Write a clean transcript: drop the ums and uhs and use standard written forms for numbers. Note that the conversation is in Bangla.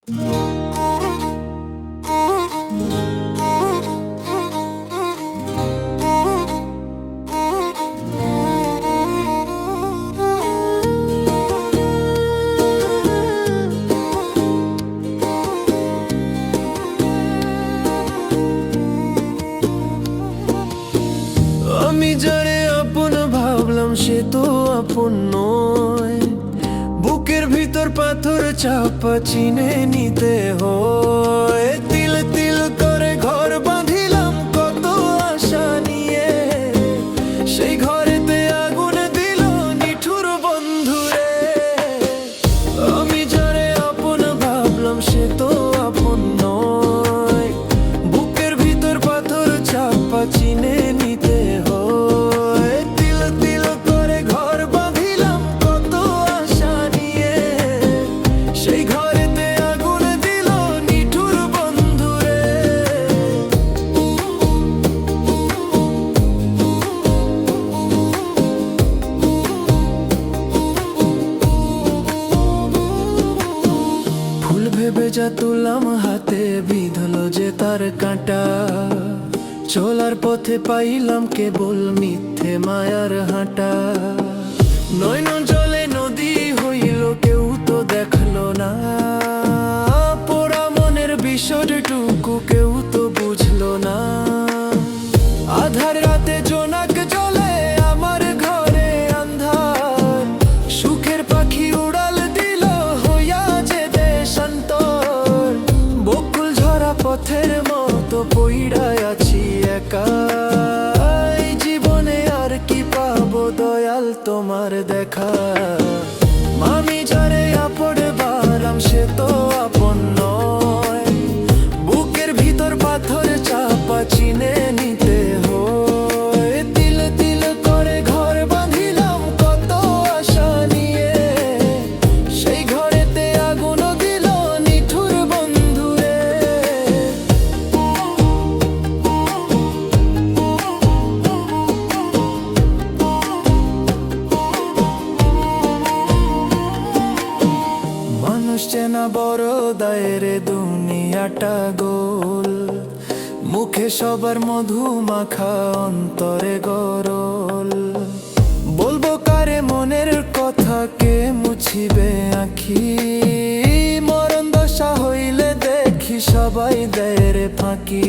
আমি যারে আপন ভাবলাম সে তো আপন নয়, বুকের ভিতর পাথর চাপা চিনে নিতে হয়। তিল তিল করে ঘর বাঁধিলাম কত আশা নিয়ে, সেই ঘরেতে আগুন দিল নিঠুর বন্ধুরে। আমি যারে আপন ভাবলাম সে তো আপন নয়, বুকের ভিতর পাথর চাপা চিনে নিতে হয়। তিল তিল করে ঘর বাঁধিলাম কত আশা নিয়ে, সেই ঘরেতে আগুন দিল নিঠুর বন্ধুরে। ফুল ভেবে যা তুললাম হাতে, বিঁধল যে তার কাঁটা। চলার পথে পাইলাম কেবল মিথ্যে মায়ার হাঁটা। নয়ন জলে নদী হইল কেউ তো দেখলো না, পোড়া মনের বিষয়টুকু কেউ তো বুঝলো না। আধার রাতে জোনাক জ্বলে আমার ঘরে আন্ধার, সুখের পাখি উড়াল দিল হইয়া যে দেশান্তর। বকুল ঝরা পথের মতো পইড়ায় আছি একা, এই জীবনে আর কি পাবো দয়াল তোমার দেখা। আমি যারে আপন ভাবলাম সে তো আপন নয়, বুকের ভিতর পাথর চাপা চিনে নিতে হয়। তিল তিল করে ঘর বাঁধিলাম কত আশা নিয়ে, সেই ঘরেতে আগুন দিল নিঠুর বন্ধুরে। মানুষ চেনা বড় দায়ের দুনিয়াটা গোল, মুখে সবার মধু মাখা অন্তরে গরল। বলবো কারে মনের কথা, কে মুছিবে আঁখি। মরণ দশা হইলে দেখি সবাই দেয় রে ফাঁকি।